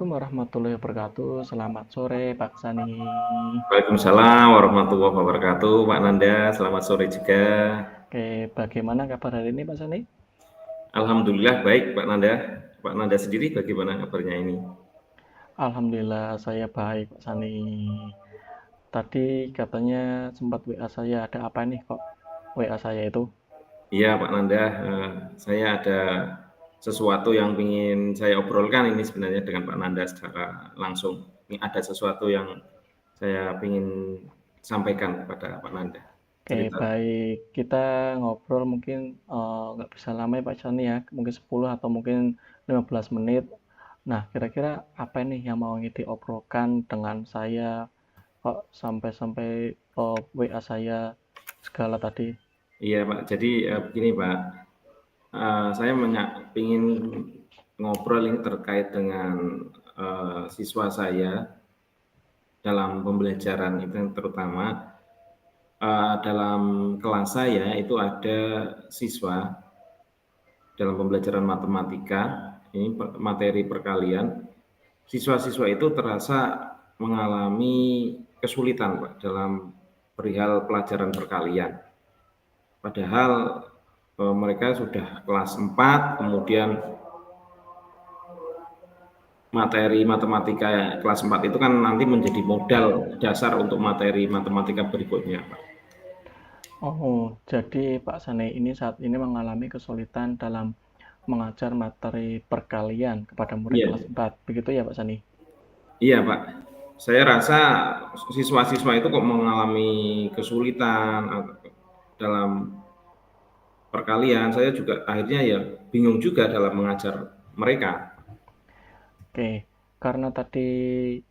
Assalamualaikum warahmatullahi wabarakatuh. Selamat sore, Pak Sani. Waalaikumsalam warahmatullahi wabarakatuh, Pak Nanda. Selamat sore juga. Oke, bagaimana kabar hari ini, Pak Sani? Alhamdulillah baik, Pak Nanda. Pak Nanda sendiri bagaimana kabarnya ini? Alhamdulillah saya baik, Pak Sani. Tadi katanya sempat WA saya, ada apa nih kok WA saya itu? Iya, Pak Nanda. Saya ada sesuatu yang ingin saya obrolkan ini sebenarnya dengan Pak Nanda secara langsung. Ini ada sesuatu yang saya ingin sampaikan kepada Pak Nanda. Oke, Cerita. baik. Kita ngobrol mungkin nggak bisa lama ya, Pak Sani ya. Mungkin 10 atau mungkin 15 menit. Nah, kira-kira apa nih yang mau diobrolkan dengan saya kok sampai-sampai WA saya segala tadi? Iya, Pak. Jadi begini, Pak. Saya ingin ngobrol ini terkait dengan siswa saya dalam pembelajaran itu yang terutama dalam kelas saya itu ada siswa dalam pembelajaran matematika, ini materi perkalian, siswa-siswa itu terasa mengalami kesulitan Pak dalam perihal pelajaran perkalian. Padahal mereka sudah kelas 4, kemudian materi matematika kelas 4 itu kan nanti menjadi modal dasar untuk materi matematika berikutnya, Pak. Oh, jadi Pak Sane ini saat ini mengalami kesulitan dalam mengajar materi perkalian kepada murid Iya, kelas 4. Begitu ya Pak Sani? iya Pak. Saya rasa siswa-siswa itu kok mengalami kesulitan dalam perkalian. Saya juga akhirnya ya bingung juga dalam mengajar mereka. Oke, karena tadi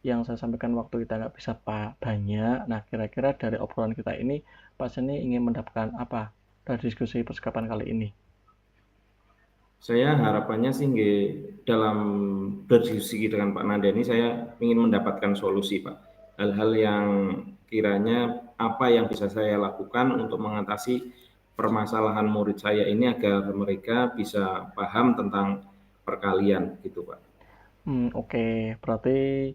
yang saya sampaikan waktu kita nggak bisa banyak, nah kira-kira dari obrolan kita ini Pak Sani ingin mendapatkan apa dari diskusi percakapan kali ini? Saya harapannya sih dalam berdiskusi dengan Pak Nanda ini saya ingin mendapatkan solusi Pak. Hal-hal yang kiranya apa yang bisa saya lakukan untuk mengatasi permasalahan murid saya ini agar mereka bisa paham tentang perkalian gitu Pak. Oke, berarti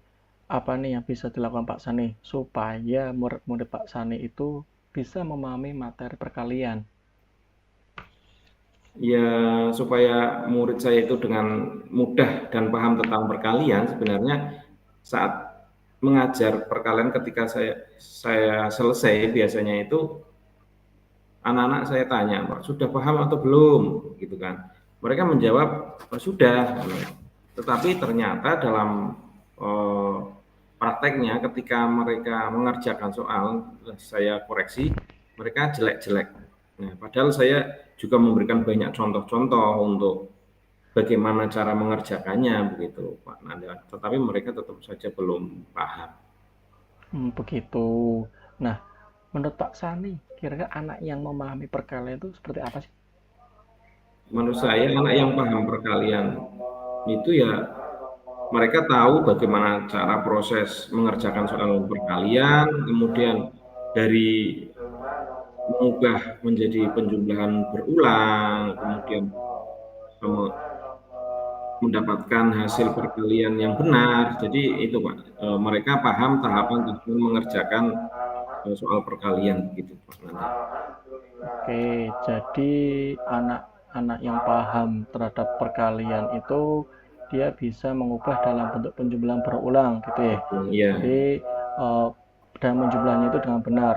apa nih yang bisa dilakukan Pak Sani supaya murid-murid Pak Sani itu bisa memahami materi perkalian? Ya, supaya murid saya itu dengan mudah dan paham tentang perkalian, sebenarnya saat mengajar perkalian ketika saya selesai biasanya itu anak-anak saya tanya, Pak, sudah paham atau belum? Gitu kan. Mereka menjawab, oh, sudah. Tetapi ternyata dalam eh, prakteknya ketika mereka mengerjakan soal, saya koreksi, mereka jelek-jelek. Nah, padahal saya juga memberikan banyak contoh-contoh untuk bagaimana cara mengerjakannya begitu, Pak Nanda. Tetapi mereka tetap saja belum paham. Begitu. Nah, menurut Pak Sani, kira-kira anak yang memahami perkalian itu seperti apa sih? Menurut saya anak yang paham perkalian itu ya mereka tahu bagaimana cara proses mengerjakan soal perkalian, kemudian dari mengubah menjadi penjumlahan berulang, kemudian mendapatkan hasil perkalian yang benar. Jadi itu Pak, mereka paham tahapan-tahapan mengerjakan soal perkalian gitu Pak Nanda. Oke, jadi anak-anak yang paham terhadap perkalian itu dia bisa mengubah dalam bentuk penjumlahan berulang gitu ya. Iya, Jadi eh, dan menjumlahnya itu dengan benar.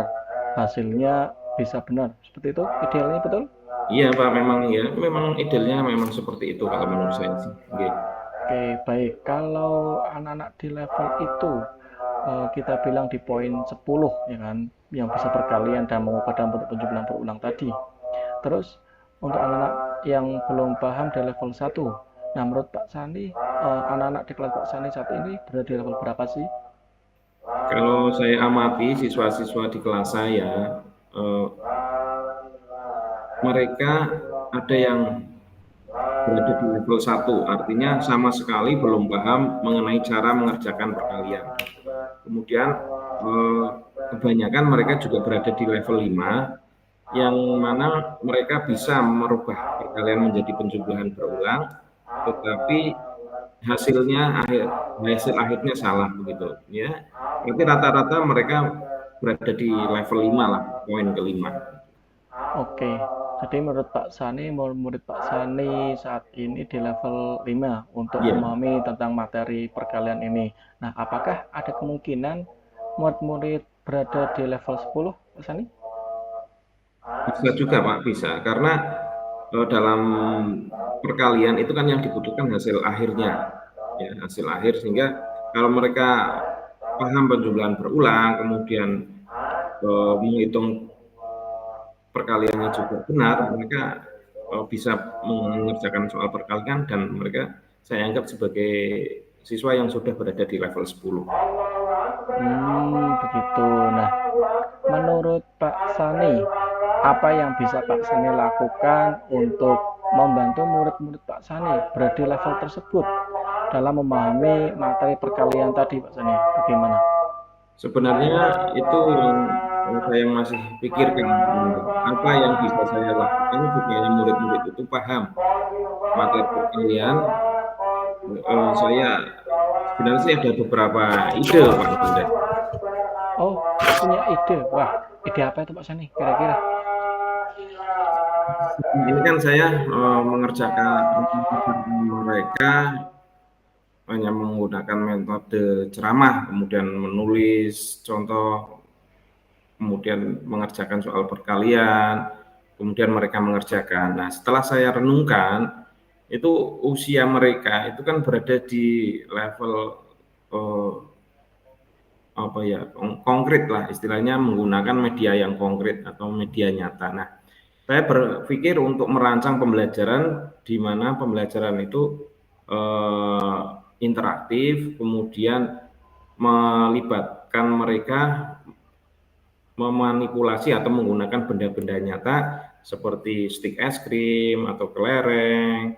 Hasilnya bisa benar. Seperti itu idealnya betul? iya Pak, memang ya, memang idealnya memang seperti itu kalau menurut saya sih. Oke. Oke, baik. Kalau anak-anak di level itu kita bilang di poin 10 ya kan, yang bisa perkalian dan mengubah dalam bentuk penjumlahan berulang tadi. Terus untuk anak-anak yang belum paham di level 1. Nah, menurut Pak Sani, anak-anak di kelas Pak Sani saat ini berada di level berapa sih? Kalau saya amati siswa-siswa di kelas saya, eh, mereka ada yang berada di level 1, artinya sama sekali belum paham mengenai cara mengerjakan perkalian. Kemudian eh, kebanyakan mereka juga berada di level 5, yang mana mereka bisa merubah perkalian menjadi penjumlahan berulang, tetapi hasil akhirnya salah begitu ya. Berarti rata-rata mereka berada di level 5 lah, poin kelima. Oke, jadi menurut Pak Sani, murid Pak Sani saat ini di level 5 untuk Iya, memahami tentang materi perkalian ini. Nah, apakah ada kemungkinan murid-murid berada di level 10, Pak Sani? bisa juga Pak, bisa. Karena dalam perkalian itu kan yang dibutuhkan hasil akhirnya, ya hasil akhir, sehingga kalau mereka paham penjumlahan berulang, kemudian menghitung perkaliannya juga benar, mereka bisa mengerjakan soal perkalian dan mereka saya anggap sebagai siswa yang sudah berada di level 10. Begitu. Nah, menurut Pak Sani, apa yang bisa Pak Sani lakukan untuk membantu murid-murid Pak Sani berada di level tersebut dalam memahami materi perkalian tadi, Pak Sani? Bagaimana? Sebenarnya itu yang saya masih pikirkan, apa yang bisa saya lakukan supaya murid-murid itu paham materi perkalian. Saya sebenarnya sih ada beberapa ide Pak Nanda. Oh, punya ide. Wah, ide apa itu Pak Sani kira-kira? Ini kan saya mengerjakan mereka hanya menggunakan metode ceramah, kemudian menulis contoh, kemudian mengerjakan soal perkalian, kemudian mereka mengerjakan. Nah, setelah saya renungkan, itu usia mereka itu kan berada di level eh, apa ya, konkret lah, istilahnya menggunakan media yang konkret atau media nyata. Nah, saya berpikir untuk merancang pembelajaran di mana pembelajaran itu eh, interaktif, kemudian melibatkan mereka memanipulasi atau menggunakan benda-benda nyata seperti stik es krim atau kelereng,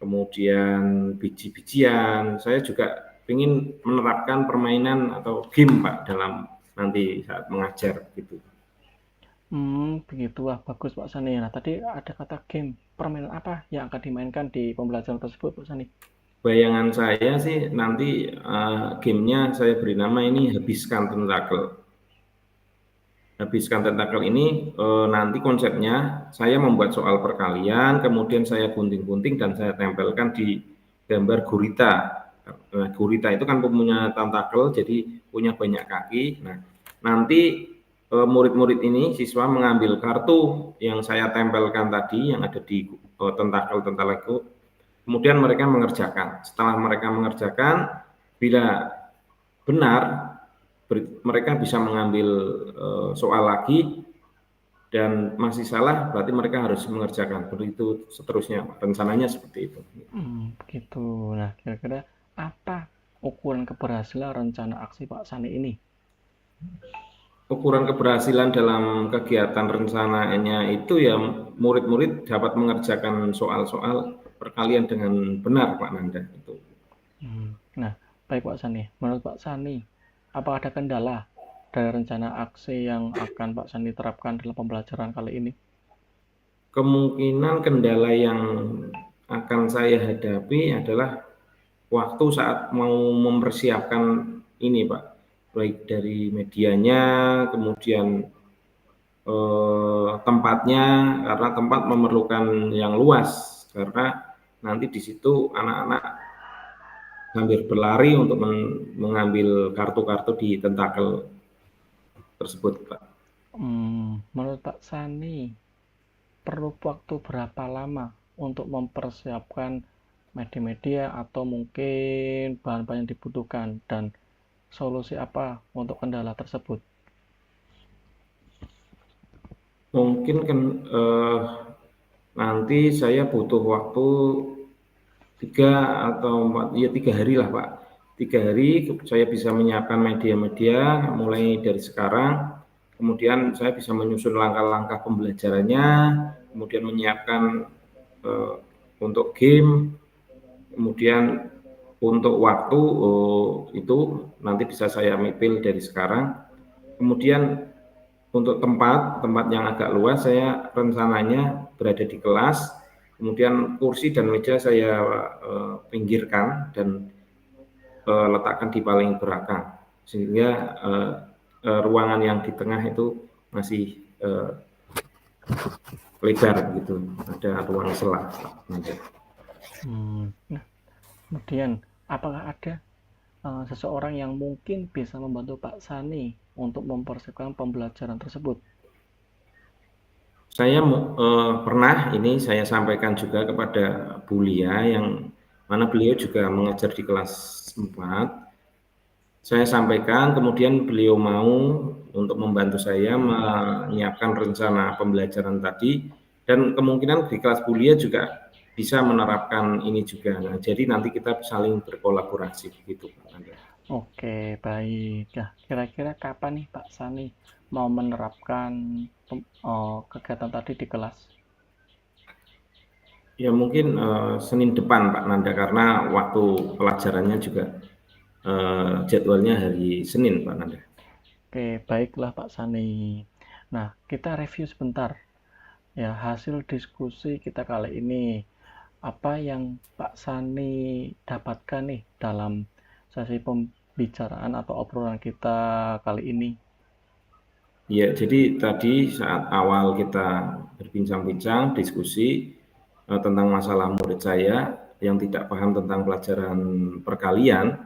kemudian biji-bijian. Saya juga ingin menerapkan permainan atau game Pak dalam nanti saat mengajar gitu. Begitu. Wah, bagus Pak Sani. Nah, tadi ada kata game. Permainan apa yang akan dimainkan di pembelajaran tersebut, Pak Sani? Bayangan saya sih nanti gamenya saya beri nama ini habiskan tentakel. Habiskan tentakel ini nanti konsepnya saya membuat soal perkalian, kemudian saya gunting-gunting dan saya tempelkan di gambar gurita. Nah, gurita itu kan punya tentakel, jadi punya banyak kaki. Nah, nanti murid-murid ini siswa mengambil kartu yang saya tempelkan tadi yang ada di tentakel-tentakel itu, kemudian mereka mengerjakan. Setelah mereka mengerjakan, bila benar mereka bisa mengambil soal lagi, dan masih salah berarti mereka harus mengerjakan. Begitu seterusnya, rencananya seperti itu. Begitu. Nah, kira-kira apa ukuran keberhasilan rencana aksi Pak Sani ini? Ukuran keberhasilan dalam kegiatan rencananya itu ya murid-murid dapat mengerjakan soal-soal perkalian dengan benar Pak Nanda itu. Nah, baik Pak Sani. Menurut Pak Sani, apa ada kendala dari rencana aksi yang akan Pak Sani terapkan dalam pembelajaran kali ini? Kemungkinan kendala yang akan saya hadapi adalah waktu saat mau mempersiapkan ini Pak, baik dari medianya, kemudian tempatnya, karena tempat memerlukan yang luas, karena nanti di situ anak-anak hampir berlari untuk mengambil kartu-kartu di tentakel tersebut Pak. Menurut Pak Sani, perlu waktu berapa lama untuk mempersiapkan media-media atau mungkin bahan-bahan yang dibutuhkan dan solusi apa untuk kendala tersebut? Mungkin kan nanti saya butuh waktu 3 atau 4, ya 3 hari lah Pak. 3 hari saya bisa menyiapkan media-media mulai dari sekarang, kemudian saya bisa menyusun langkah-langkah pembelajarannya, kemudian menyiapkan untuk game, kemudian untuk waktu itu nanti bisa saya mapil dari sekarang. Kemudian untuk tempat yang agak luas, saya rencananya berada di kelas, Kemudian kursi dan meja saya pinggirkan dan letakkan di paling belakang, sehingga ruangan yang di tengah itu masih lebar gitu, ada ruang sela. Nah, kemudian apakah ada seseorang yang mungkin bisa membantu Pak Sani untuk mempersiapkan pembelajaran tersebut? Saya pernah ini saya sampaikan juga kepada Bu Lia yang mana beliau juga mengajar di kelas 4. Saya sampaikan, kemudian beliau mau untuk membantu saya menyiapkan rencana pembelajaran tadi, dan kemungkinan di kelas Bu Lia juga bisa menerapkan ini juga. Nah, jadi nanti kita saling berkolaborasi begitu, Pak Nanda. Oke, baik. Ya, kira-kira kapan nih Pak Sani mau menerapkan kegiatan tadi di kelas? Ya mungkin Senin depan Pak Nanda, karena waktu pelajarannya juga jadwalnya hari Senin Pak Nanda. Oke, baiklah Pak Sani. Nah, kita review sebentar. Ya, hasil diskusi kita kali ini. Apa yang Pak Sani dapatkan nih dalam sesi pembicaraan atau obrolan kita kali ini? Ya, jadi tadi saat awal kita berbincang-bincang, diskusi tentang masalah murid saya yang tidak paham tentang pelajaran perkalian,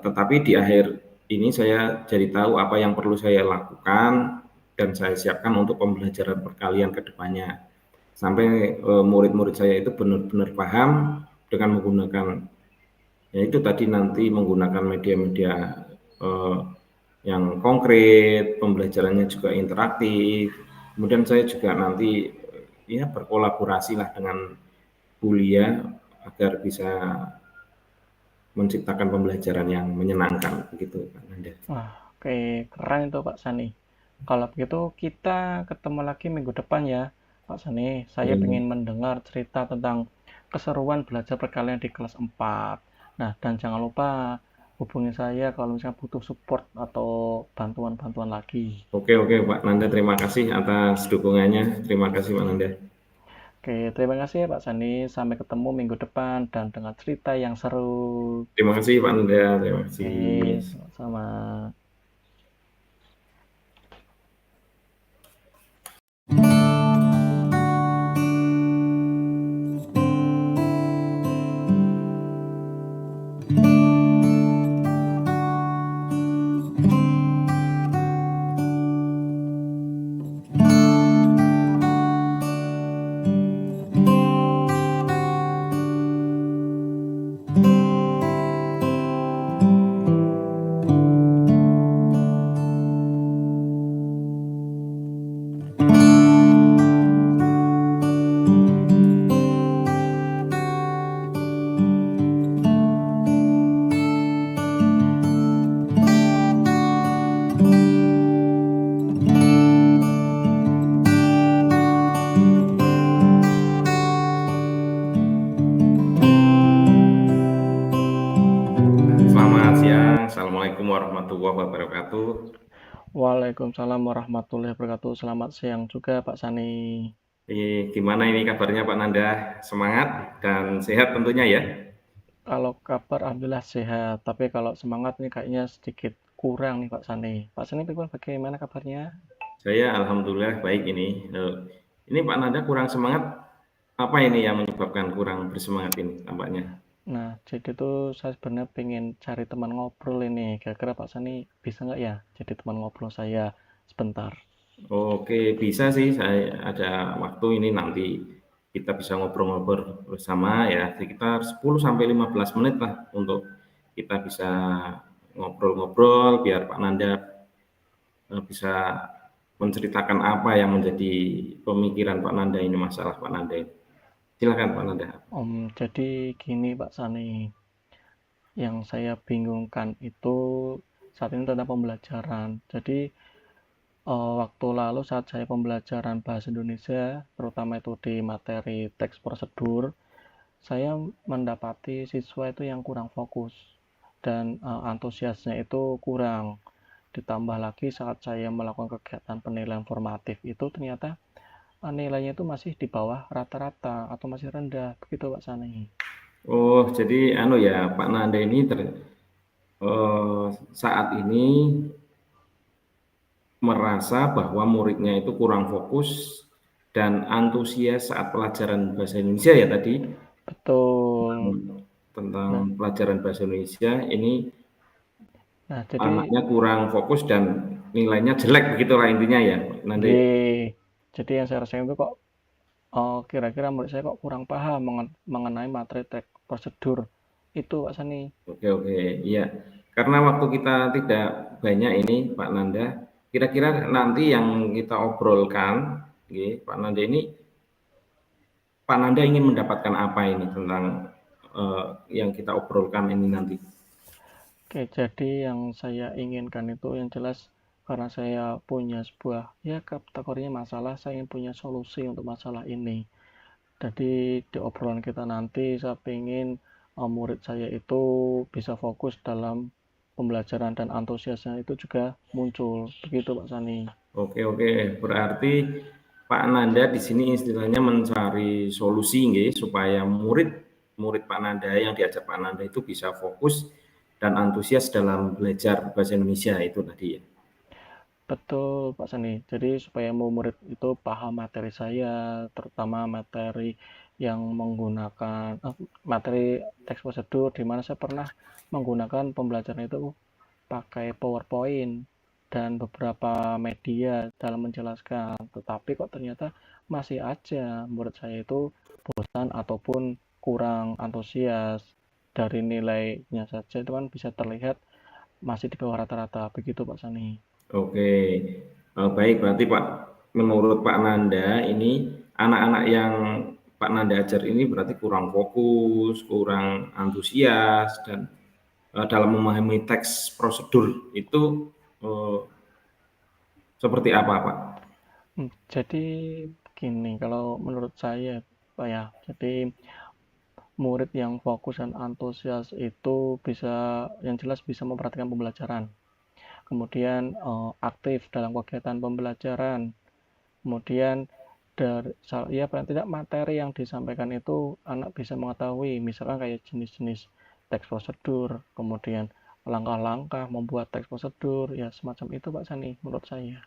tetapi di akhir ini saya jadi tahu apa yang perlu saya lakukan dan saya siapkan untuk pembelajaran perkalian ke depannya. Sampai murid-murid saya itu benar-benar paham dengan menggunakan, ya itu tadi nanti menggunakan media-media eh, yang konkret, pembelajarannya juga interaktif. Kemudian saya juga nanti ya berkolaborasi lah dengan kuliah agar bisa menciptakan pembelajaran yang menyenangkan begitu Pak Nanda. Wah, oke, keren itu Pak Sani. Kalau begitu kita ketemu lagi minggu depan ya, Pak Sani. Saya Ya, ingin mendengar cerita tentang keseruan belajar perkalian di kelas 4. Nah, dan jangan lupa hubungi saya kalau misalnya butuh support atau bantuan-bantuan lagi. oke oke Pak Nanda, terima kasih atas dukungannya. Terima kasih Pak Nanda. Oke, terima kasih ya Pak Sani. Sampai ketemu minggu depan dan dengan cerita yang seru. Terima kasih Pak Nanda, terima kasih. Oke, sama-sama. Selamat siang, Assalamualaikum warahmatullahi wabarakatuh. Waalaikumsalam warahmatullahi wabarakatuh. Selamat siang juga Pak Sani. Gimana ini kabarnya Pak Nanda? Semangat dan sehat tentunya ya? Kalau kabar alhamdulillah sehat, tapi kalau semangat ini kayaknya sedikit kurang nih Pak Sani. Pak Sani bagaimana kabarnya? Saya alhamdulillah baik ini. Ini Pak Nanda kurang semangat, apa ini yang menyebabkan kurang bersemangat ini tampaknya? Nah, jadi tuh saya sebenarnya pengen cari teman ngobrol ini. Kira-kira Pak Sani bisa nggak ya jadi teman ngobrol saya sebentar? Oke, bisa sih, saya ada waktu ini nanti kita bisa ngobrol-ngobrol bersama ya, sekitar 10 sampai 15 menit lah untuk kita bisa ngobrol-ngobrol biar Pak Nanda bisa menceritakan apa yang menjadi pemikiran Pak Nanda ini, masalah Pak Nanda ini. Silakan Pak Nanda. Jadi gini Pak Sani, yang saya bingungkan itu saat ini tentang pembelajaran. Jadi waktu lalu saat saya pembelajaran bahasa Indonesia, terutama itu di materi teks prosedur, saya mendapati siswa itu yang kurang fokus dan antusiasnya itu kurang. Ditambah lagi saat saya melakukan kegiatan penilaian formatif itu ternyata nilainya itu masih di bawah rata-rata atau masih rendah, begitu Pak Sani. Oh, jadi anu ya, Pak Nanda ini saat ini merasa bahwa muridnya itu kurang fokus dan antusias saat pelajaran bahasa Indonesia ya tadi, Betul. tentang Nah, pelajaran bahasa Indonesia ini nah jadi anaknya kurang fokus dan nilainya jelek begitulah intinya ya, Nanda ya. jadi yang saya rasain itu kok kira-kira murid saya kok kurang paham mengenai materi teks prosedur itu Pak Sani. Oke, oke, iya. Karena waktu kita tidak banyak ini, Pak Nanda, kira-kira nanti yang kita obrolkan, Pak Nanda ini, Pak Nanda ingin mendapatkan apa ini tentang yang kita obrolkan ini nanti? Oke, jadi yang saya inginkan itu yang jelas karena saya punya sebuah ya kategorinya masalah, saya ingin punya solusi untuk masalah ini. Jadi di obrolan kita nanti saya ingin murid saya itu bisa fokus dalam pembelajaran dan antusiasnya itu juga muncul. Begitu Pak Sani. Oke, oke. Berarti Pak Nanda di sini istilahnya mencari solusi nggih, supaya murid Pak Nanda yang diajar Pak Nanda itu bisa fokus dan antusias dalam belajar bahasa Indonesia itu tadi ya. Betul, Pak Sani. Jadi supaya murid itu paham materi saya, terutama materi yang menggunakan materi teks prosedur, di mana saya pernah menggunakan pembelajaran itu pakai PowerPoint dan beberapa media dalam menjelaskan. Tetapi kok ternyata masih aja murid saya itu bosan ataupun kurang antusias dari nilainya saja itu kan bisa terlihat masih di bawah rata-rata. Begitu Pak Sani. Oke, baik berarti Pak, menurut Pak Nanda ini anak-anak yang Pak Nanda ajar ini berarti kurang fokus, kurang antusias dan dalam memahami teks prosedur itu seperti apa Pak? Jadi gini, kalau menurut saya, Pak ya, jadi murid yang fokus dan antusias itu bisa, yang jelas bisa memperhatikan pembelajaran, kemudian aktif dalam kegiatan pembelajaran, kemudian dari ya paling tidak materi yang disampaikan itu anak bisa mengetahui, misalkan kayak jenis-jenis teks prosedur, kemudian langkah-langkah membuat teks prosedur, ya semacam itu Pak Sani, menurut saya.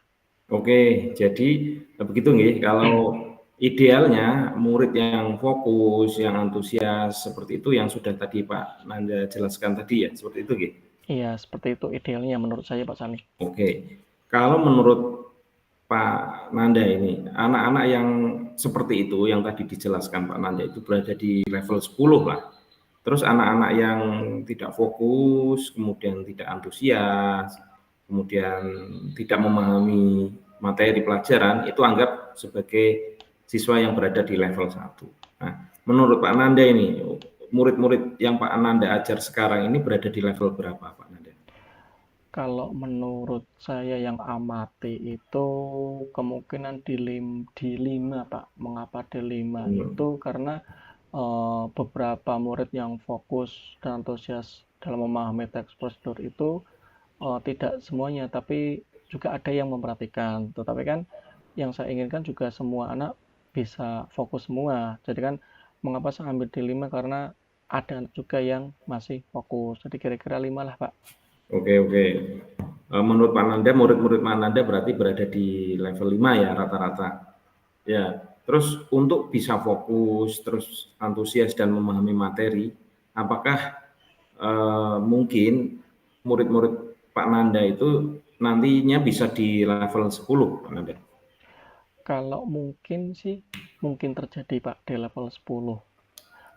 Oke, jadi begitu nggih. Kalau idealnya murid yang fokus, yang antusias seperti itu yang sudah tadi Pak Nanda jelaskan tadi ya, seperti itu nggih. Iya, seperti itu idealnya menurut saya Pak Sani. Oke, kalau menurut Pak Nanda ini, anak-anak yang seperti itu yang tadi dijelaskan Pak Nanda itu berada di level 10 lah. Terus anak-anak yang tidak fokus, kemudian tidak antusias, kemudian tidak memahami materi pelajaran, itu anggap sebagai siswa yang berada di level 1. Nah, menurut Pak Nanda ini, murid-murid yang Pak Nanda ajar sekarang ini berada di level berapa Pak Nanda? Kalau menurut saya yang amati itu kemungkinan di 5 Pak. Mengapa di 5 Hmm. itu karena beberapa murid yang fokus dan antusias dalam memahami teks prosedur itu tidak semuanya, tapi juga ada yang memperhatikan. Tetapi kan yang saya inginkan juga semua anak bisa fokus semua. Jadi kan mengapa saya ambil di 5 karena ada anak juga yang masih fokus. Jadi kira-kira 5 lah Pak. Oke, oke. Menurut Pak Nanda, murid-murid Pak Nanda berarti berada di level 5 ya rata-rata. Ya, terus untuk bisa fokus, terus antusias dan memahami materi, apakah mungkin murid-murid Pak Nanda itu nantinya bisa di level 10, Pak Nanda? Kalau mungkin sih, mungkin terjadi Pak di level 10.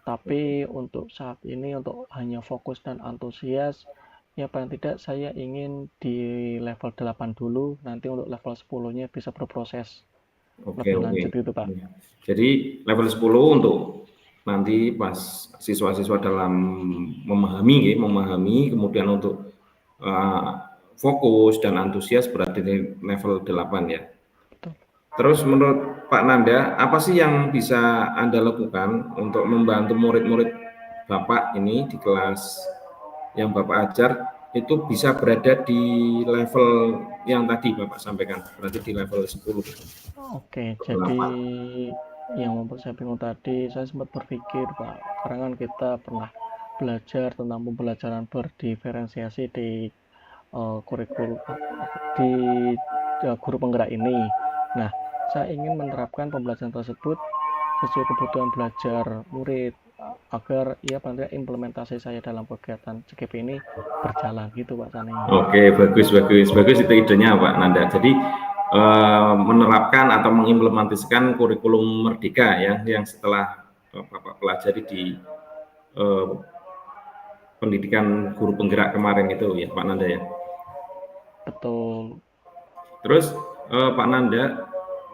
Tapi untuk saat ini, untuk hanya fokus dan antusias, ya paling tidak saya ingin di level 8 dulu, nanti untuk level 10-nya bisa berproses Oke, lebih oke. lanjut gitu Pak. Ya. Jadi level 10 untuk nanti pas siswa-siswa dalam memahami, kemudian untuk uh, fokus dan antusias berada di level 8 ya. Betul. Terus menurut Pak Nanda, apa sih yang bisa Anda lakukan untuk membantu murid-murid Bapak ini di kelas yang Bapak ajar itu bisa berada di level yang tadi Bapak sampaikan, berarti di level 10. Oke, jadi yang membuat saya bingung tadi, saya sempat berpikir, Pak, karena kan kita pernah belajar tentang pembelajaran berdiferensiasi di kurikulum di guru penggerak ini. Nah, saya ingin menerapkan pembelajaran tersebut sesuai kebutuhan belajar murid agar ya paling implementasi saya dalam kegiatan CGP ini berjalan gitu Pak Sani. Oke, bagus itu idenya Pak Nanda. Jadi menerapkan atau mengimplementasikan kurikulum Merdeka ya, yang setelah Bapak pelajari di eh, pendidikan guru penggerak kemarin itu ya Pak Nanda ya. Betul. Terus Pak Nanda,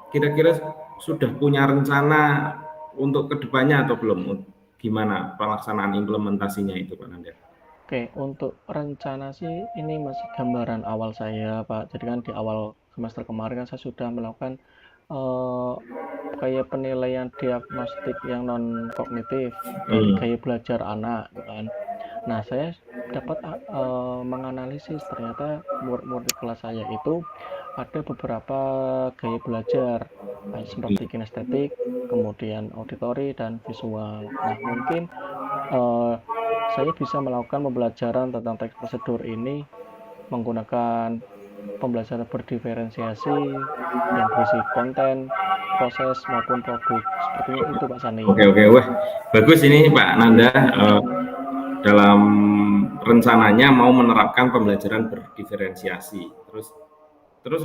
kira-kira sudah punya rencana untuk kedepannya atau belum? Gimana pelaksanaan implementasinya itu Pak Nanda? Oke, untuk rencana sih ini masih gambaran awal saya, Pak. Jadi kan di awal semester kemarin kan saya sudah melakukan eh, kayak penilaian diagnostik yang non kognitif dari gaya belajar anak, gitu kan. Nah, saya dapat menganalisis ternyata murid-murid di kelas saya itu ada beberapa gaya belajar, kayak seperti kinestetik, kemudian auditori dan visual. Nah, mungkin eh, saya bisa melakukan pembelajaran tentang teks prosedur ini menggunakan pembelajaran berdiferensiasi yang berisi konten, proses maupun produk. Sepertinya itu Pak Sani. Oke, wah bagus ini Pak Nanda, dalam rencananya mau menerapkan pembelajaran berdiferensiasi. Terus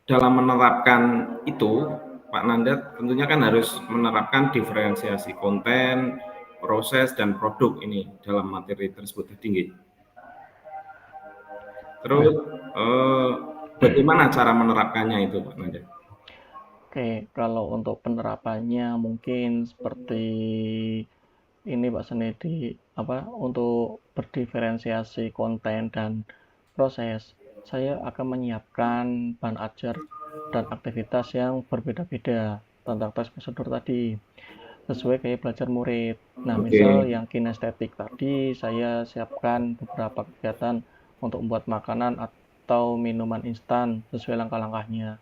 dalam menerapkan itu, Pak Nanda tentunya kan harus menerapkan diferensiasi konten, proses dan produk ini dalam materi tersebut tinggi. Terus bagaimana cara menerapkannya itu, Pak Nanda? Oke, kalau untuk penerapannya mungkin seperti ini Pak Seni untuk berdiferensiasi konten dan proses, saya akan menyiapkan bahan ajar dan aktivitas yang berbeda-beda tentang tes prosedur tadi, sesuai kayak belajar murid. Nah, misal Oke. yang kinestetik tadi, saya siapkan beberapa kegiatan untuk membuat makanan atau minuman instan sesuai langkah-langkahnya.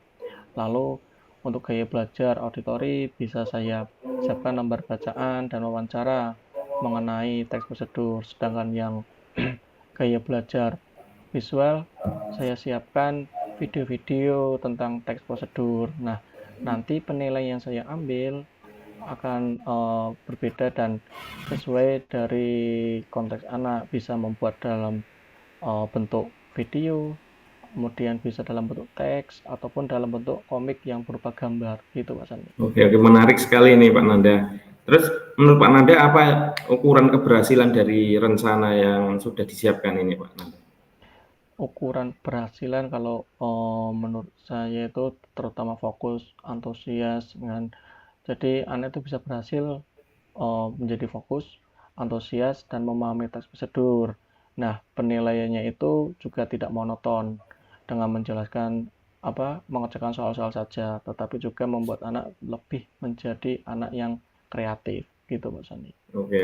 Lalu untuk gaya belajar auditori bisa saya siapkan lembar bacaan dan wawancara mengenai teks prosedur. Sedangkan yang gaya belajar visual saya siapkan video-video tentang teks prosedur. Nah, nanti penilaian yang saya ambil akan berbeda dan sesuai dari konteks anak, bisa membuat dalam bentuk video, kemudian bisa dalam bentuk teks ataupun dalam bentuk komik yang berupa gambar gitu Pak Sandi. Oke, menarik sekali ini Pak Nanda. Terus menurut Pak Nanda apa ukuran keberhasilan dari rencana yang sudah disiapkan ini Pak Nanda? Ukuran keberhasilan kalau menurut saya itu terutama fokus, antusias dengan jadi anak itu bisa berhasil menjadi fokus, antusias dan memahami teks prosedur. Nah, penilaiannya itu juga tidak monoton dengan menjelaskan mengerjakan soal-soal saja, tetapi juga membuat anak lebih menjadi anak yang kreatif gitu Pak Sandi. Oke.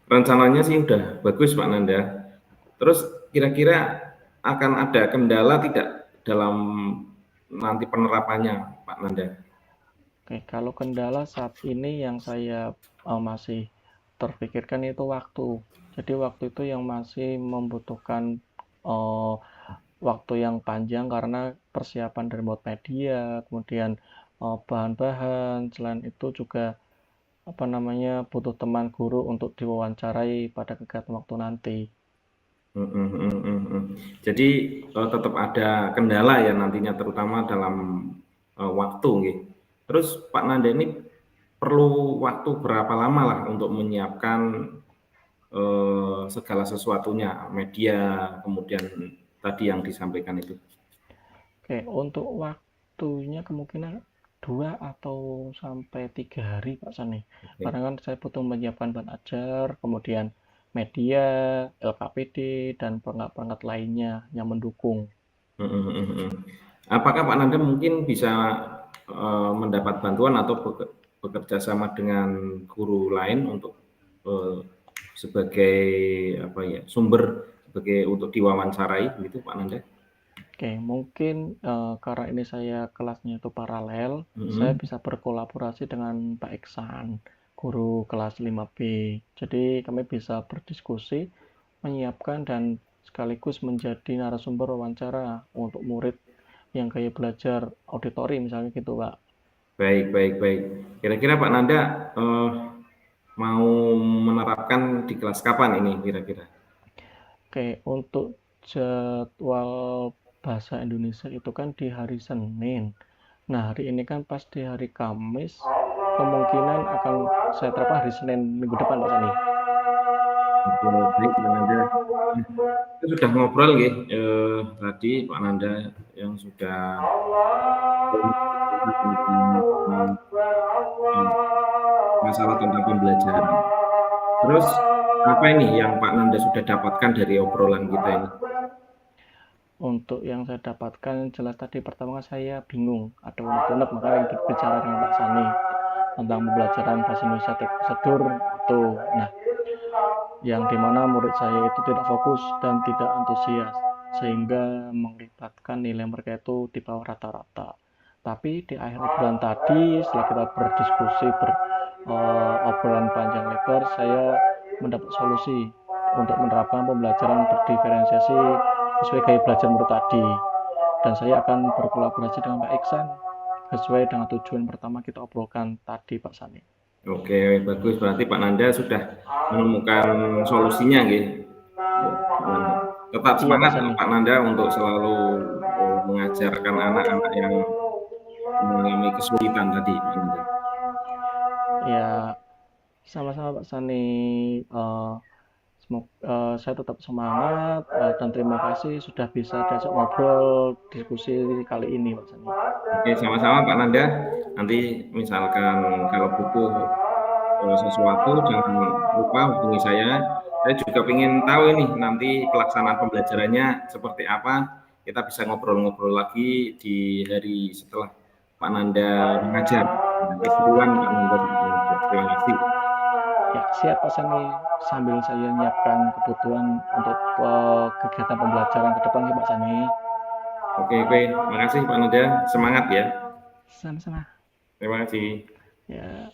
Rencananya sih udah bagus Pak Nanda. Terus kira-kira akan ada kendala tidak dalam nanti penerapannya Pak Nanda? Oke, kalau kendala saat ini yang saya masih terpikirkan itu waktu. Jadi waktu itu yang masih membutuhkan eh, waktu yang panjang karena persiapan dari media, kemudian bahan-bahan. Selain itu juga butuh teman guru untuk diwawancarai pada kegiatan waktu nanti. Jadi tetap ada kendala ya nantinya terutama dalam waktu nggih. Terus Pak Nanda ini perlu waktu berapa lama lah untuk menyiapkan segala sesuatunya, media, kemudian tadi yang disampaikan itu? Oke, untuk waktunya kemungkinan 2 atau sampai 3 hari Pak Sani. Oke. Karena kan saya butuh menyiapkan bahan ajar, kemudian media, LKPD, dan perangkat-perangkat lainnya yang mendukung. Apakah Pak Nanda mungkin bisa mendapat bantuan atau bekerja sama dengan guru lain untuk sebagai apa ya sumber sebagai untuk diwawancarai gitu Pak Nanda? Oke, mungkin karena ini saya kelasnya itu paralel, saya Mhm. bisa berkolaborasi dengan Pak Iksan, guru kelas 5B. Jadi kami bisa berdiskusi, menyiapkan dan sekaligus menjadi narasumber wawancara untuk murid yang kayak belajar auditori misalnya gitu, Pak. Baik baik baik. Kira-kira Pak Nanda, mau menerapkan di kelas kapan ini kira-kira? Oke, untuk jadwal bahasa Indonesia itu kan di hari Senin. Nah, hari ini kan pas di hari Kamis, kemungkinan akan saya terapkan hari Senin minggu depan, Pak Sani. Oke, baik Pak Nanda. Kita sudah ngobrol nggih, tadi Pak Nanda yang sudah cerita tentang, eee, masalah tentang pembelajaran. Terus apa ini yang Pak Nanda sudah dapatkan dari obrolan kita ini? Untuk yang saya dapatkan jelas tadi pertama saya bingung, ada unek-unek makanya berbicara dengan Pak Sani tentang pembelajaran bahasa Indonesia teks prosedur itu. Nah, yang dimana murid saya itu tidak fokus dan tidak antusias sehingga mengakibatkan nilai mereka itu di bawah rata-rata. Tapi di akhir obrolan tadi setelah kita berdiskusi obrolan panjang lebar, saya mendapat solusi untuk menerapkan pembelajaran berdiferensiasi sesuai gaya belajar murid tadi, dan saya akan berkolaborasi dengan Pak Iksan sesuai dengan tujuan pertama kita obrolkan tadi, Pak Sani. Oke, bagus. Berarti Pak Nanda sudah menemukan solusinya nggih, Pak Nanda. Tetap Iya, Pak semangat Sani. Pak Nanda untuk selalu, mengajarkan anak-anak yang mengalami kesulitan tadi, Pak Nanda. Ya, sama-sama Pak Sani. Saya tetap semangat dan terima kasih sudah bisa diajak ngobrol diskusi kali ini, Pak Sani. Oke, sama-sama Pak Nanda. Nanti misalkan kalau butuh, sesuatu jangan lupa hubungi saya. Saya juga ingin tahu ini nanti pelaksanaan pembelajarannya seperti apa. Kita bisa ngobrol-ngobrol lagi di hari setelah Pak Nanda mengajar. Nah, keseruan Pak Nanda mengajar. Terima kasih. Ya, siap Pak Sani. Sambil saya menyiapkan kebutuhan untuk kegiatan pembelajaran ke depan, ya Pak Sani. Oke, oke. Makasih Pak Nanda. Semangat ya. Sama-sama. Terima kasih. Ya.